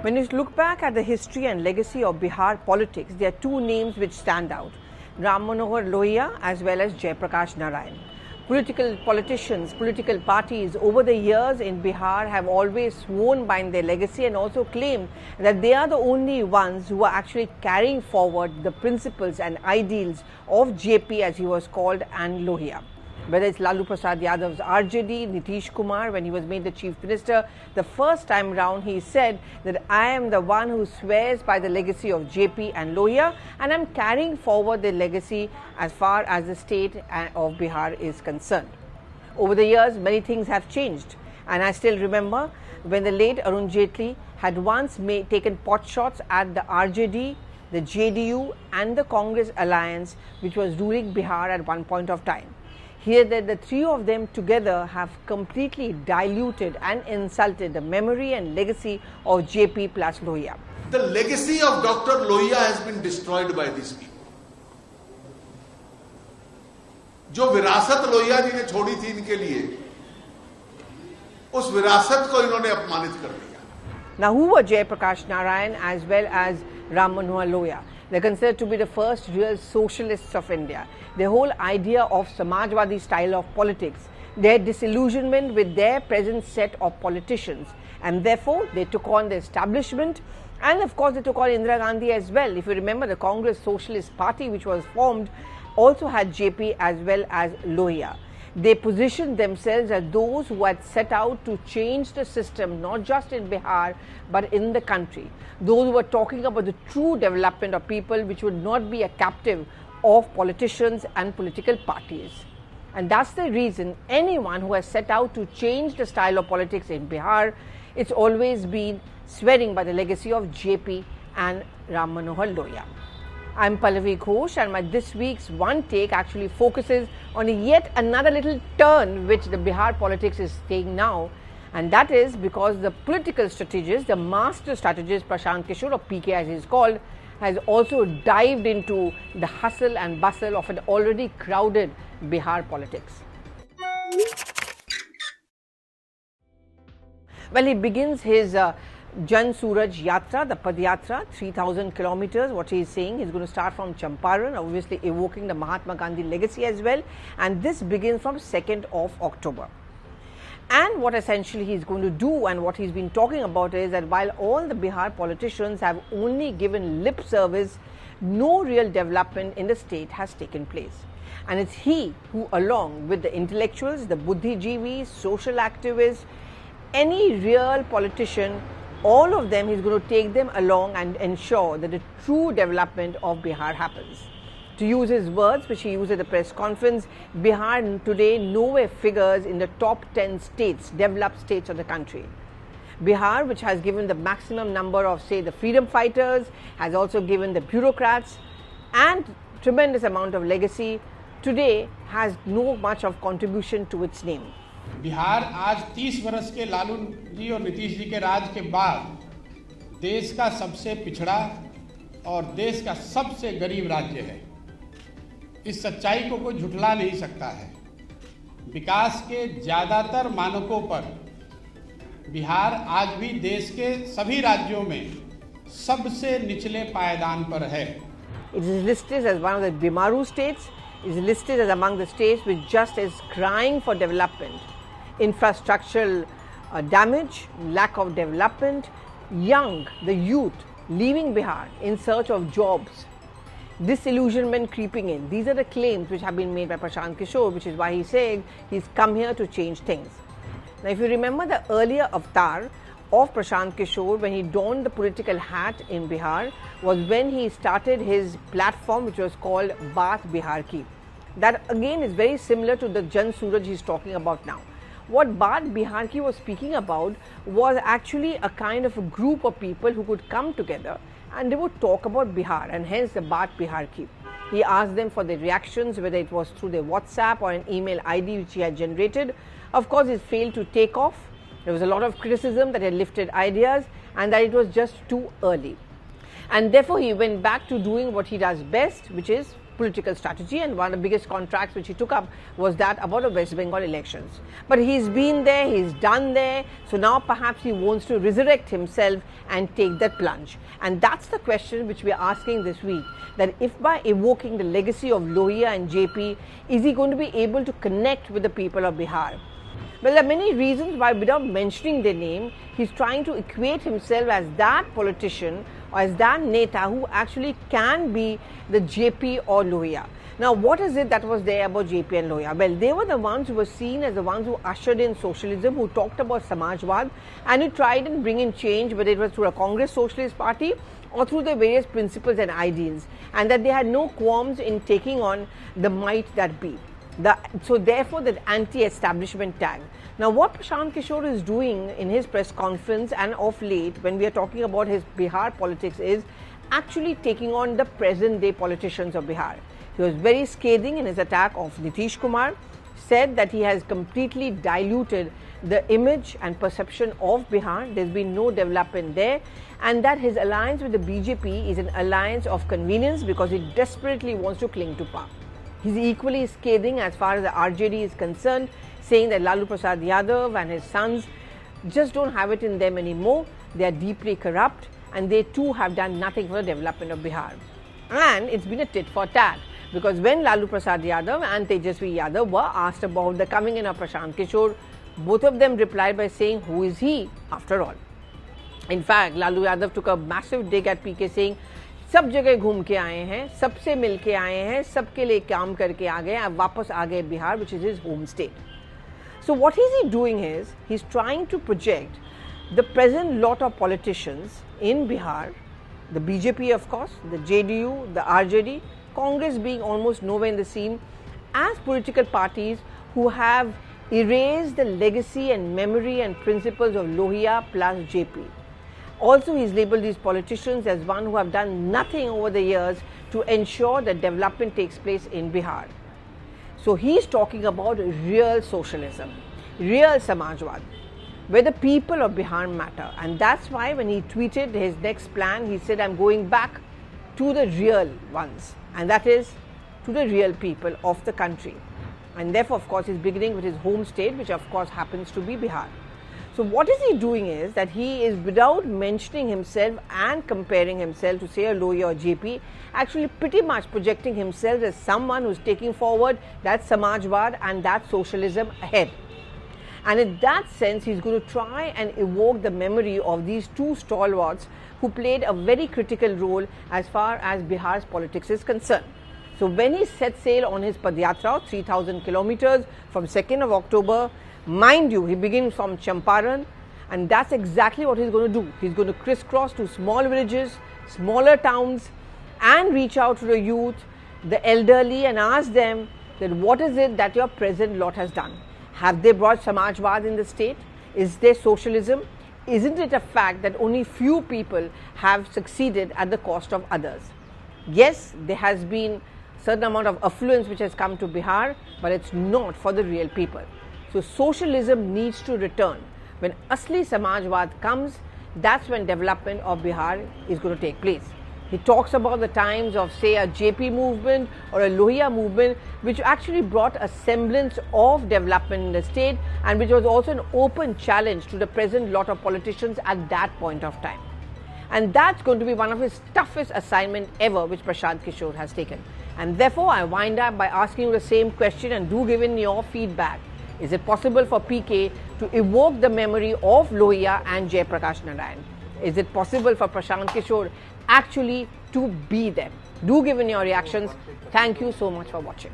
When you look back at the history and legacy of Bihar politics, there are two names which stand out, Ram Manohar Lohia as well as Jai Prakash Narayan. Political politicians, political parties over the years in Bihar have always sworn by their legacy and also claimed that they are the only ones who are actually carrying forward the principles and ideals of JP, as he was called, and Lohia. Whether it's Lalu Yadav's RJD, Nitish Kumar, when he was made the chief minister, the first time round he said that I am the one who swears by the legacy of JP and Lohia, and I'm carrying forward the legacy as far as the state of Bihar is concerned. Over the years, many things have changed, and I still remember when the late Arun Jaitley had once taken pot shots at the RJD, the JDU and the Congress alliance which was ruling Bihar at one point of time. Here that the three of them together have completely diluted and insulted the memory and legacy of JP plus Lohia. The legacy of Dr. Lohia has been destroyed by these people. जो विरासत लोहिया जी ने छोड़ी थी इनके लिए, उस विरासत को इन्होंने अपमानित कर दिया. Now, who were Jai Prakash Narayan as well as Ram Manohar Lohia? They are considered to be the first real socialists of India. The whole idea of Samajwadi style of politics, their disillusionment with their present set of politicians, and therefore they took on the establishment, and of course they took on Indira Gandhi as well. If you remember, the Congress Socialist Party which was formed also had JP as well as Lohia. They positioned themselves as those who had set out to change the system, not just in Bihar, but in the country. Those who were talking about the true development of people which would not be a captive of politicians and political parties. And that's the reason anyone who has set out to change the style of politics in Bihar, it's always been swearing by the legacy of JP and Ram Manohar Lohia. I'm Pallavi Ghosh, and this week's One Take actually focuses on yet another little turn which the Bihar politics is taking now, and that is because the political strategist, the master strategist Prashant Kishore, or PK as he is called, has also dived into the hustle and bustle of an already crowded Bihar politics. Well, he begins his Jan Suraj Yatra, the Padyatra, 3,000 kilometers. What he is saying, he's going to start from Champaran, obviously evoking the Mahatma Gandhi legacy as well. And this begins from 2nd of October. And what essentially he's going to do and what he's been talking about is that while all the Bihar politicians have only given lip service, no real development in the state has taken place. And it's he who, along with the intellectuals, the buddhijeevis, social activists, any real politician, all of them, he's going to take them along and ensure that the true development of Bihar happens. To use his words, which he used at the press conference, Bihar today nowhere figures in the top 10 states, developed states of the country. Bihar, which has given the maximum number of, say, the freedom fighters, has also given the bureaucrats and tremendous amount of legacy, today has no much of contribution to its name. Bihar आज 30 वर्ष के लालू जी और नीतीश जी के राज के बाद देश का सबसे पिछड़ा और देश का सबसे गरीब राज्य है। इस सच्चाई को कोई झुठला नहीं सकता है। विकास के ज़्यादातर मानकों पर बिहार आज भी देश के सभी राज्यों में सबसे निचले पायदान पर है। It is listed as one of the Bimaru states. It is listed as among the states which just is crying for development. Infrastructural damage, lack of development, the youth leaving Bihar in search of jobs, disillusionment creeping in. These are the claims which have been made by Prashant Kishore, which is why he's saying he's come here to change things. Now, if you remember the earlier avatar of Prashant Kishore when he donned the political hat in Bihar was when he started his platform which was called Baat Bihar Ki. That again is very similar to the Jan Suraj he's talking about now. What Baat Bihar Ki was speaking about was actually a kind of a group of people who could come together and they would talk about Bihar, and hence the Baat Bihar Ki. He asked them for their reactions, whether it was through their WhatsApp or an email ID which he had generated. Of course, it failed to take off. There was a lot of criticism that he had lifted ideas and that it was just too early. And therefore, he went back to doing what he does best, which is political strategy, and one of the biggest contracts which he took up was that about the West Bengal elections. But he's been there, he's done there, so now perhaps he wants to resurrect himself and take that plunge. And that's the question which we are asking this week, that if by evoking the legacy of Lohia and JP, is he going to be able to connect with the people of Bihar? Well, there are many reasons why, without mentioning their name, he's trying to equate himself as that politician or as that neta who actually can be the JP or Lohia. Now, what is it that was there about JP and Lohia? Well, they were the ones who were seen as the ones who ushered in socialism, who talked about Samajwad, and who tried and bring in change, whether it was through a Congress Socialist Party or through the various principles and ideals, and that they had no qualms in taking on the might that be. So therefore, that anti-establishment tag. Now, what Prashant Kishore is doing in his press conference and of late, when we are talking about his Bihar politics, is actually taking on the present-day politicians of Bihar. He was very scathing in his attack of Nitish Kumar, said that he has completely diluted the image and perception of Bihar. There's been no development there, and that his alliance with the BJP is an alliance of convenience because he desperately wants to cling to power. He's equally scathing as far as the RJD is concerned, saying that Lalu Prasad Yadav and his sons just don't have it in them anymore. They are deeply corrupt, and they too have done nothing for the development of Bihar. And it's been a tit for tat, because when Lalu Prasad Yadav and Tajaswi Yadav were asked about the coming in of Prashant Kishore, both of them replied by saying, who is he after all? In fact, Lalu Yadav took a massive dig at PK, saying, सब जगह घूम के आए हैं, सबसे मिल के आए हैं, सबके लिए काम करके आ गए, अब वापस आ गए Bihar, which is his home state. So what is he doing is, he's trying to project the present lot of politicians in Bihar, the BJP of course, the JDU, the RJD, Congress being almost nowhere in the scene, as political parties who have erased the legacy and memory and principles of Lohia plus JP. Also, he's labelled these politicians as one who have done nothing over the years to ensure that development takes place in Bihar. So he's talking about real socialism, real Samajwad, where the people of Bihar matter. And that's why when he tweeted his next plan, he said, I'm going back to the real ones, and that is to the real people of the country. And therefore, of course, he's beginning with his home state, which of course happens to be Bihar. So what is he doing is that he is, without mentioning himself and comparing himself to say a Lohia or JP, actually pretty much projecting himself as someone who's taking forward that Samajwad and that socialism ahead. And in that sense, he's going to try and evoke the memory of these two stalwarts who played a very critical role as far as Bihar's politics is concerned. So when he set sail on his Padyatra, 3,000 kilometers from 2nd of October, mind you, he begins from Champaran, and that's exactly what he's going to do. He's going to crisscross to small villages, smaller towns, and reach out to the youth, the elderly, and ask them that what is it that your present lot has done? Have they brought Samajwad in the state? Is there socialism? Isn't it a fact that only few people have succeeded at the cost of others? Yes, there has been certain amount of affluence which has come to Bihar, but it's not for the real people. So socialism needs to return. When Asli Samajwad comes, that's when development of Bihar is going to take place. He talks about the times of, say, a JP movement or a Lohia movement, which actually brought a semblance of development in the state, and which was also an open challenge to the present lot of politicians at that point of time. And that's going to be one of his toughest assignments ever, which Prashant Kishore has taken. And therefore, I wind up by asking you the same question, and do give in your feedback. Is it possible for PK to evoke the memory of Lohia and Jai Prakash Narayan? Is it possible for Prashant Kishore actually to be them? Do give in your reactions. Thank you so much for watching.